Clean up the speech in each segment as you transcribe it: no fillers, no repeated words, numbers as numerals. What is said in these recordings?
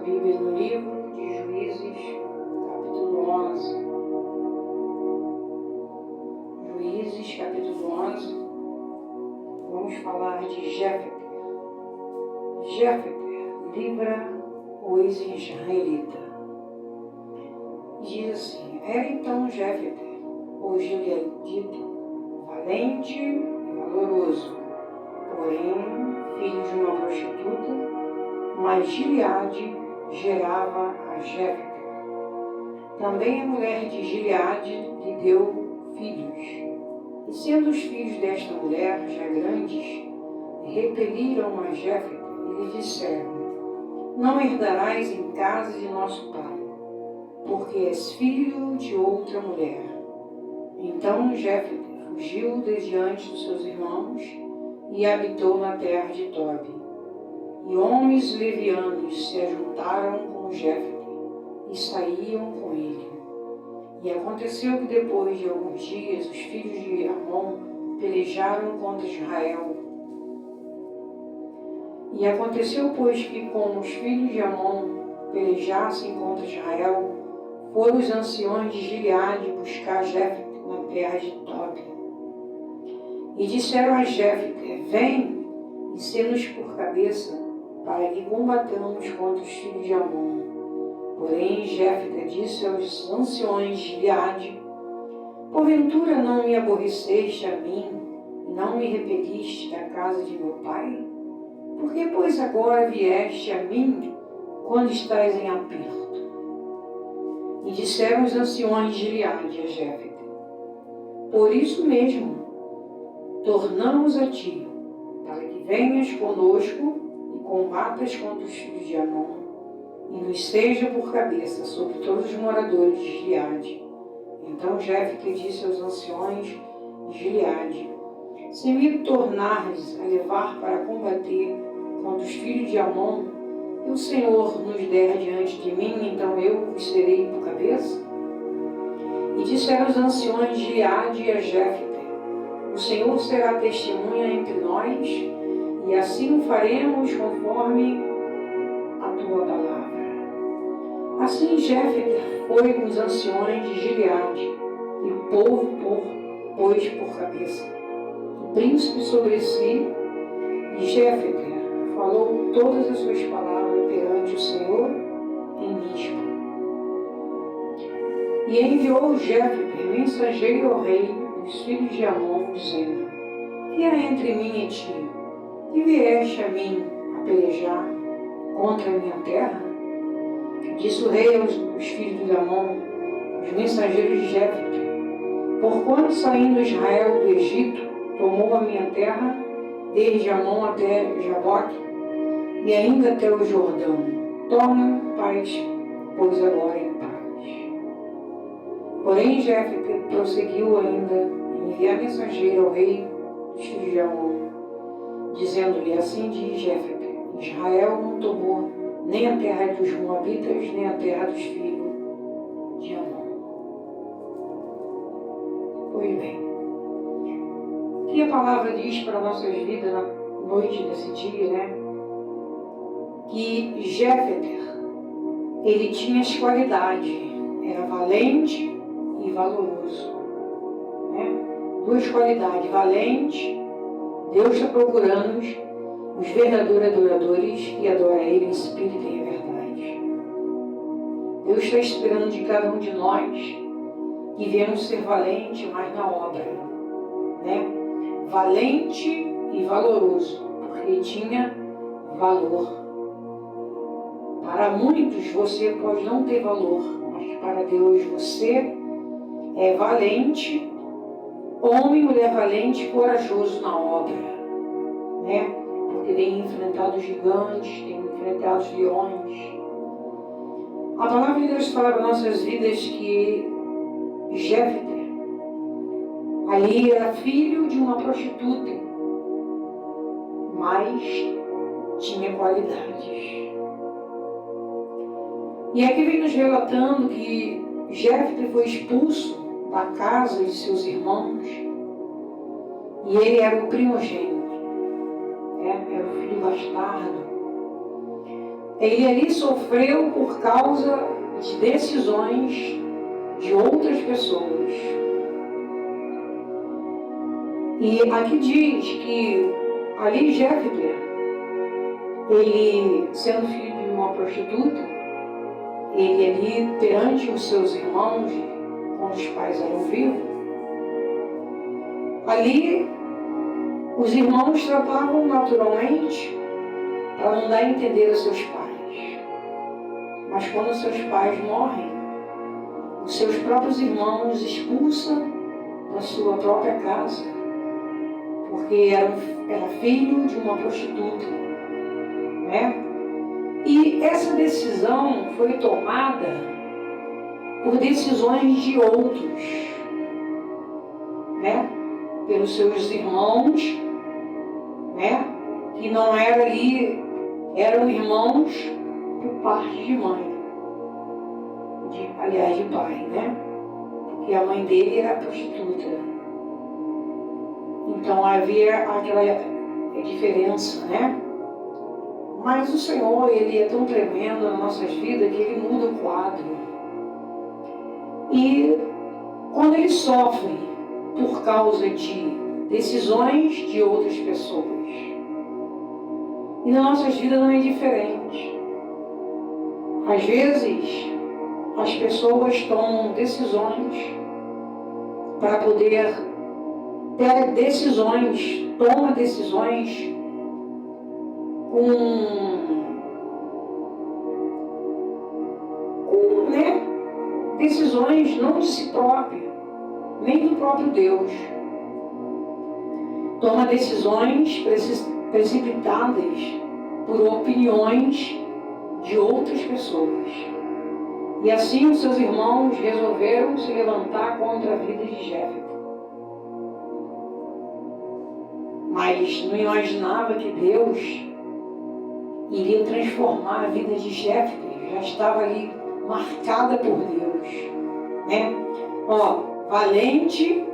Bíblia no livro de Juízes, capítulo 11. Juízes, capítulo 11. Vamos falar de Jéfter. Jéfter livra os israelitas. Diz assim: era então Jéfter, o gileadita, valente e valoroso, porém filho de uma prostituta, mas Gileade gerava a Jéfter. Também a mulher de Gileade lhe deu filhos. E sendo os filhos desta mulher já grandes, repeliram a Jéfter e lhe disseram: não herdarás em casa de nosso pai, porque és filho de outra mulher. Então Jéfter fugiu de diante dos seus irmãos e habitou na terra de Tobi. E homens levianos se ajuntaram com Jéfter e saíam com ele. E aconteceu que depois de alguns dias os filhos de Amon pelejaram contra Israel. E aconteceu, pois, que como os filhos de Amon pelejassem contra Israel, foram os anciões de Gileade buscar Jéfter na terra de Tobi. E disseram a Jéfter: vem e sê-nos por cabeça, para que combatamos contra os filhos de Amon. Porém Jéfter disse aos anciões de Gileade: porventura não me aborreceste a mim, e não me repeliste da casa de meu pai? Por que, pois, agora vieste a mim, quando estás em aperto? E disseram os anciões de Gileade a Jéfter: por isso mesmo, tornamos a ti, para que venhas conosco e combatas contra os filhos de Amon, e nos seja por cabeça sobre todos os moradores de Gileade. Então Jéfter disse aos anciões de Gileade: se me tornares a levar para combater contra os filhos de Amon, e o Senhor nos der diante de mim, então eu vos serei por cabeça? E disseram os anciões de Gileade a Jéfter: o Senhor será testemunha entre nós, e assim o faremos conforme a tua palavra. Assim Jéfter foi com os anciões de Gileade, e o povo pôs por cabeça o príncipe sobre si, e Jéfter falou todas as suas palavras perante o Senhor em Mispa. E enviou Jéfter mensageiro ao rei dos filhos de Amon, dizendo: que há entre mim e ti, que vieste a mim a pelejar contra a minha terra? Disse o rei aos filhos de Amon, os mensageiros de Jéfter: porquanto saindo Israel do Egito, tomou a minha terra, desde Amon até Jaboque, e ainda até o Jordão. Torna paz, pois agora em paz. Porém Jéfter prosseguiu ainda em enviar mensageiro ao rei dos filhos de Amon, dizendo-lhe: assim diz Jéfter: Israel não tomou nem a terra dos Moabitas, nem a terra dos filhos de Amon. Pois bem, o que a palavra diz para nossas vidas na noite desse dia, né? Que Jéfter, ele tinha as qualidades, era valente e valoroso, né? Duas qualidades: valente, Deus está procurando os verdadeiros adoradores que adoram Ele em espírito e em verdade. Deus está esperando de cada um de nós que venhamos ser valente, mas na obra, né? Valente e valoroso, porque ele tinha valor. Para muitos você pode não ter valor, mas para Deus você é valente, homem, mulher valente e corajoso na obra, né? Porque tem enfrentado gigantes, tem enfrentado os leões. A palavra de Deus fala para nossas vidas que Jéfter ali era filho de uma prostituta, mas tinha qualidades. E aqui vem nos relatando que Jéfter foi expulso da casa de seus irmãos e ele era o primogênito, né? Era o filho bastardo. ele ali sofreu por causa de decisões de outras pessoas. E aqui diz que ali Jéfter, ele sendo filho de uma prostituta, ele ali perante os seus irmãos, quando os pais eram vivos, ali os irmãos tratavam naturalmente para não dar a entender aos seus pais. Mas quando os seus pais morrem, os seus próprios irmãos expulsam da sua própria casa, porque era filho de uma prostituta, né? E essa decisão foi tomada por decisões de outros, né? Pelos seus irmãos, né? Que não era ali, eram irmãos por parte de mãe, aliás de pai, né? Porque a mãe dele era prostituta. Então havia aquela diferença, né? Mas o Senhor, ele é tão tremendo nas nossas vidas que ele muda o quadro. E quando ele sofre por causa de decisões de outras pessoas, e nas nossas vidas não é diferente. Às vezes, as pessoas tomam decisões para poder ter decisões, toma decisões né, decisões não de si próprio, nem do próprio Deus. Toma decisões precipitadas por opiniões de outras pessoas. E assim os seus irmãos resolveram se levantar contra a vida de Jéfter. Mas não imaginava que Deus iria transformar a vida de Jéfter. Já estava ali marcada por Deus, né? Valente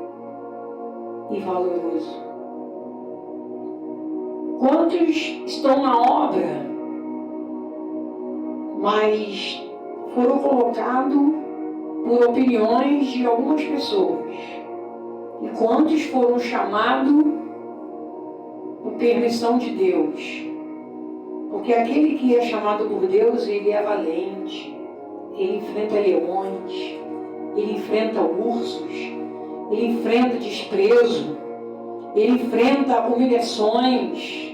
e valoroso. Quantos estão na obra, mas foram colocados por opiniões de algumas pessoas? E quantos foram chamados por permissão de Deus? Porque aquele que é chamado por Deus, ele é valente, ele enfrenta leões, ele enfrenta ursos, ele enfrenta desprezo, ele enfrenta humilhações,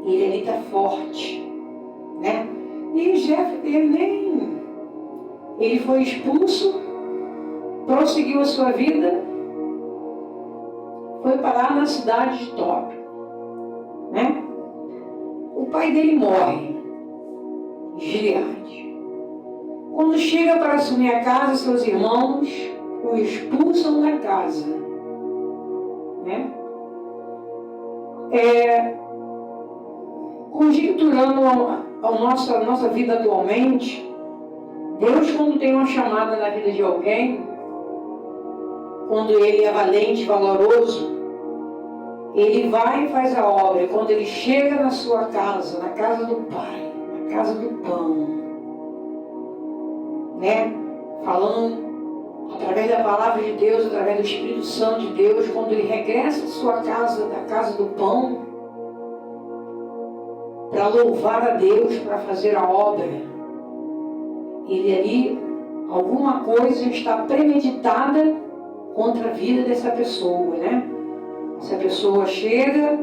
ele ali está forte, né? E Jéfter, ele foi expulso, prosseguiu a sua vida, foi parar na cidade de Tob, né? O pai dele morre, Gileade. Quando chega para assumir a casa, seus irmãos o expulsam da casa, né? Conjecturando a nossa vida atualmente, Deus, quando tem uma chamada na vida de alguém, quando ele é valente, valoroso, ele vai e faz a obra. E quando ele chega na sua casa, na casa do Pai, na casa do pão, né? Falando através da palavra de Deus, através do Espírito Santo de Deus, quando ele regressa à sua casa, da casa do pão, para louvar a Deus, para fazer a obra, ele ali, alguma coisa está premeditada contra a vida dessa pessoa, né? Essa pessoa chega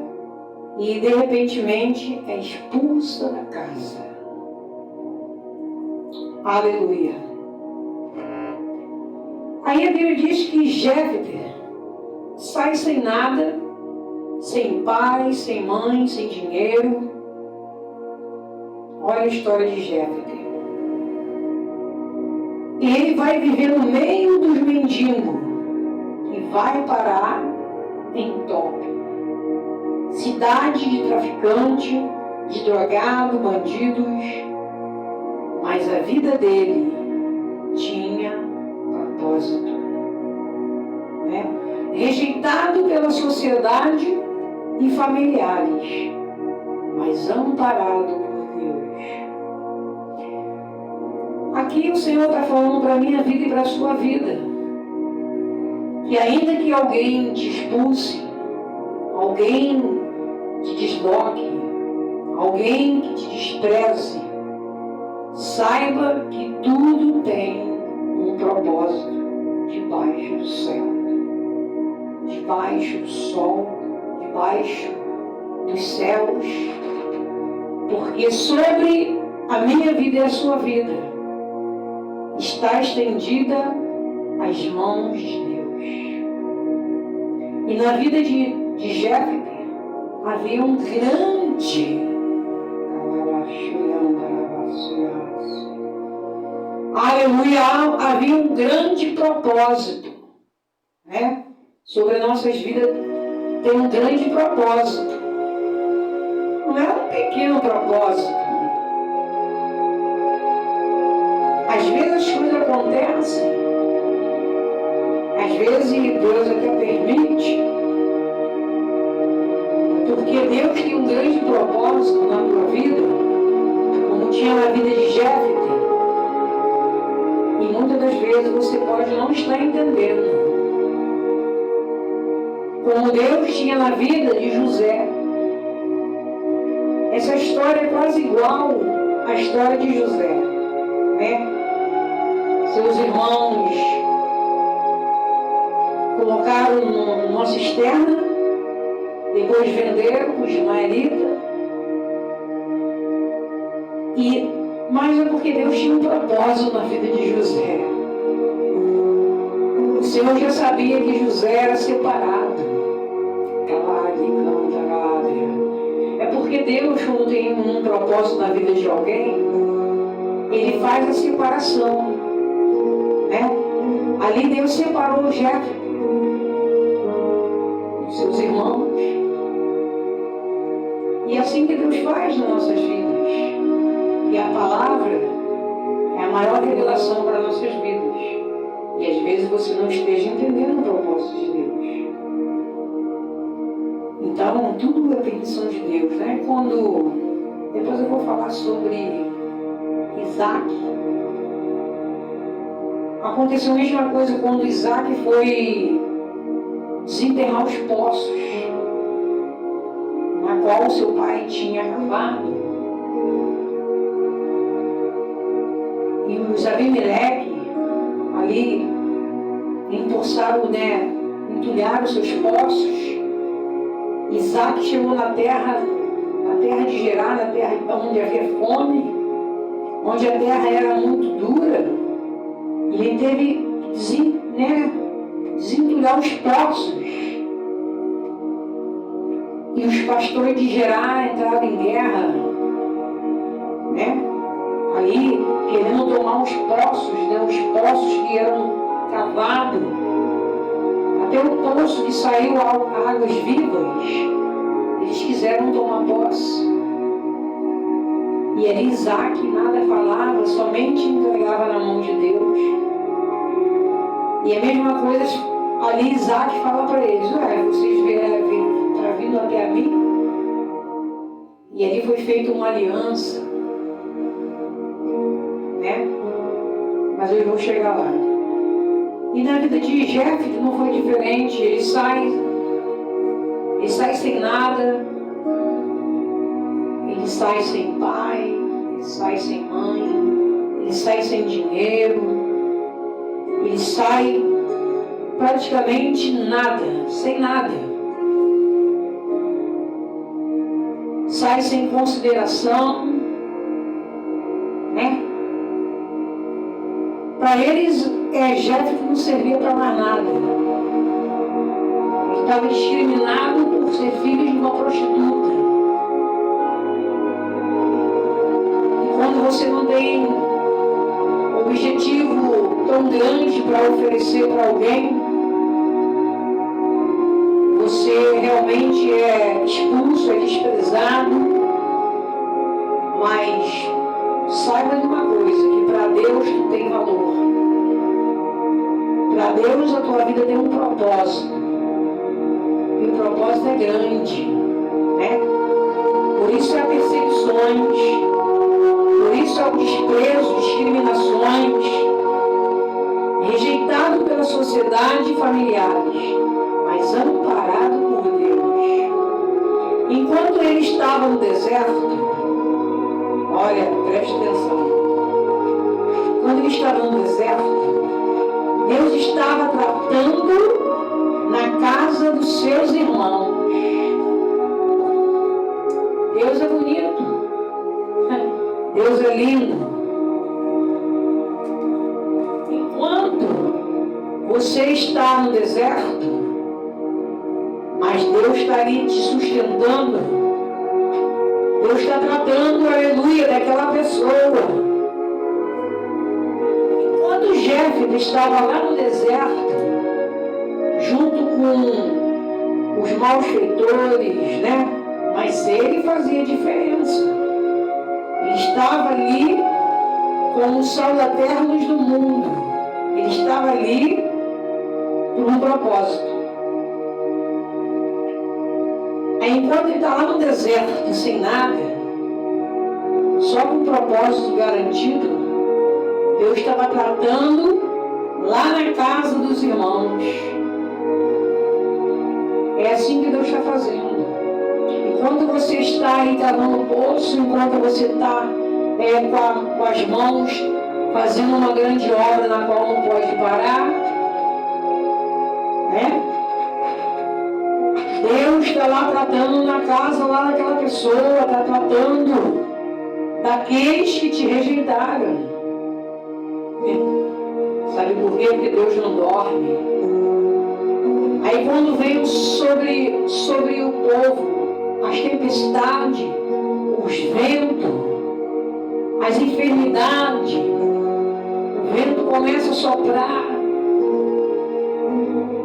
e de repentemente é expulsa da casa. Aleluia. Aí a Bíblia diz que Jéfter sai sem nada, sem pai, sem mãe, sem dinheiro. Olha a história de Jéfter. E ele vai viver no meio dos mendigos e vai parar em Tob, cidade de traficante, de drogado, bandidos. Mas a vida dele tinha propósito, né? Rejeitado pela sociedade e familiares, mas amparado por Deus. Aqui o Senhor está falando para a minha vida e para a sua vida. Que ainda que alguém te expulse, alguém te desloque, alguém que te despreze, saiba que tudo tem um propósito debaixo do céu, debaixo do sol, debaixo dos céus, porque sobre a minha vida e a sua vida está estendida as mãos de Deus. E na vida de Jefté havia um grande aleluia, havia um grande propósito, né? Sobre as nossas vidas tem um grande propósito. Não é um pequeno propósito. Às vezes as coisas acontecem, às vezes Deus até permite, porque Deus tem um grande propósito na tua vida, como tinha na vida de Jefté. E muitas das vezes você pode não estar entendendo. Como Deus tinha na vida de José. Essa história é quase igual à história de José, né? Seus irmãos colocaram numa cisterna, depois venderam os ismaelitas. Mas é porque Deus tinha um propósito na vida de José. O Senhor já sabia que José era separado. É porque Deus, quando tem um propósito na vida de alguém, Ele faz a separação, né? Ali Deus separou Jefté dos seus irmãos. E é assim que Deus faz nas nossas vidas. E a palavra é a maior revelação para nossas vidas. E às vezes você não esteja entendendo o propósito de Deus. Então, tudo é permissão de Deus, né? Depois eu vou falar sobre Isaac. Aconteceu a mesma coisa quando Isaac foi desenterrar os poços, na qual seu pai tinha cavado. E os Abimeleque ali empoçaram, né? Entulharam seus poços. Isaac chegou na terra de Gerar, na terra onde havia fome, onde a terra era muito dura, e ele teve que desentulhar os poços. E os pastores de Gerar entraram em guerra, né? Ali, querendo tomar os poços, né? Os poços que eram cavados. Até o poço que saiu águas vivas, eles quiseram tomar posse. E ali Isaac nada falava, somente entregava na mão de Deus. E a mesma coisa, ali Isaac fala para eles: vocês estão vindo até a mim? E ali foi feita uma aliança, né? Mas eu vou chegar lá. E na vida de Jefté não foi diferente. Ele sai sem nada, ele sai sem pai, ele sai sem mãe, ele sai sem dinheiro, ele sai praticamente nada, sem nada. Sai sem consideração, né? Para eles, Jefté não servia para mais nada. Ele estava discriminado por ser filho de uma prostituta. E quando você não tem objetivo tão grande para oferecer para alguém, você realmente é expulso, é desprezado. Mas saiba de uma coisa, que para Deus tu tem valor. Para Deus a tua vida tem um propósito. E o propósito é grande, né? Por isso há perseguições, por isso ao desprezo, discriminações, rejeitado pela sociedade e familiares, mas amparado por Deus. Enquanto ele estava no deserto, olha, preste atenção. Quando ele estava no deserto, Deus estava tratando na casa dos seus irmãos. Deus é bonito. Deus é lindo. Enquanto você está no deserto, mas Deus está ali te sustentando, Deus está tratando, aleluia, daquela pessoa. Enquanto Jéfté estava lá no deserto, junto com os malfeitores, né? Mas ele fazia diferença. Ele estava ali como o sal da terra, luz do mundo. Ele estava ali por um propósito. Aí, enquanto ele está lá no deserto, sem nada, só com um propósito garantido, Deus estava tratando lá na casa dos irmãos. É assim que Deus está fazendo. Enquanto você está aí cavando o poço, enquanto você está com as mãos fazendo uma grande obra na qual não pode parar, né? Deus está lá tratando na casa, lá naquela pessoa, está tratando daqueles que te rejeitaram. Sabe por quê? Porque Deus não dorme. Aí quando veio sobre o povo as tempestades, os ventos, as enfermidades, o vento começa a soprar.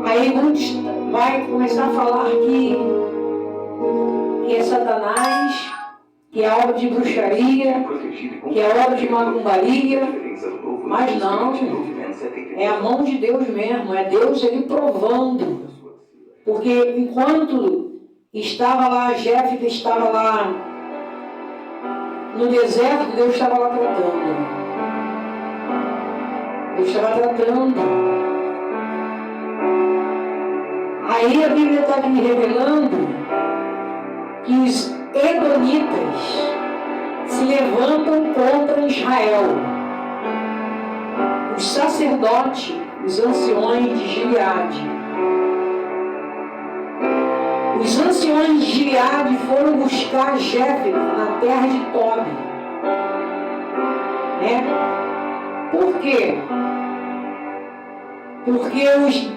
Aí muitos vai começar a falar que é Satanás, que é obra de bruxaria, que é obra de macumbaria, mas não, é a mão de Deus mesmo, é Deus ele provando, porque enquanto estava lá, Jéfté estava lá no deserto, Deus estava lá tratando. Deus estava tratando. Aí a Bíblia está me revelando que os edomitas se levantam contra Israel. Os sacerdotes, os anciões de Gileade. Os anciões de Gileade foram buscar Jéfté na terra de Tobi. Né? Por quê? Porque os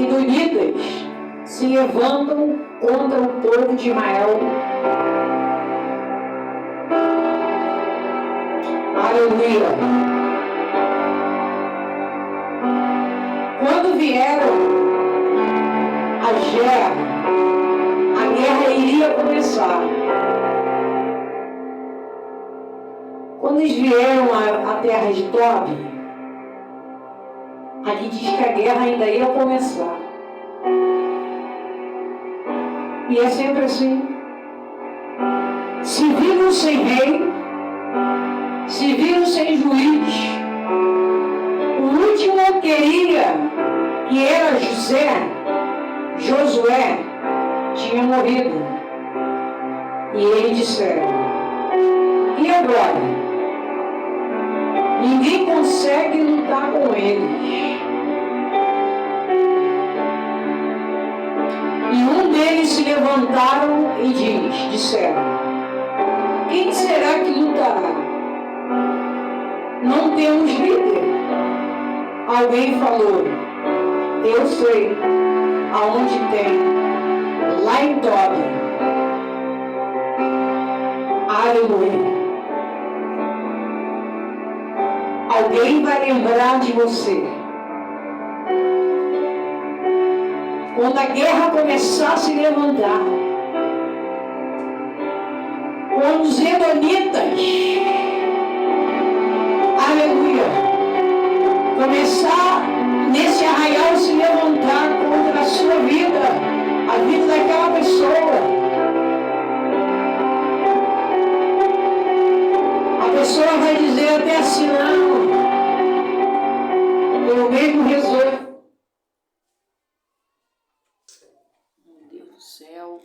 edomitas se levantam contra o povo de Israel. Aleluia! Quando vieram a guerra iria começar. Quando eles vieram à terra de Tobi, aqui diz que a guerra ainda ia começar. E é sempre assim. Se viram sem rei, se viram sem juiz, o último queria, que era Josué, tinha morrido. E eles disseram: e agora? Ninguém consegue lutar com eles. E um deles se levantaram e disseram: quem será que lutará? Não temos líder. Alguém falou: eu sei aonde tem, lá em Tobi. Aleluia. Alguém vai lembrar de você. Quando a guerra começar a se levantar, quando os edomitas, aleluia, começar nesse arraial se levantar contra a sua vida, a vida daquela pessoa, a pessoa vai dizer céu.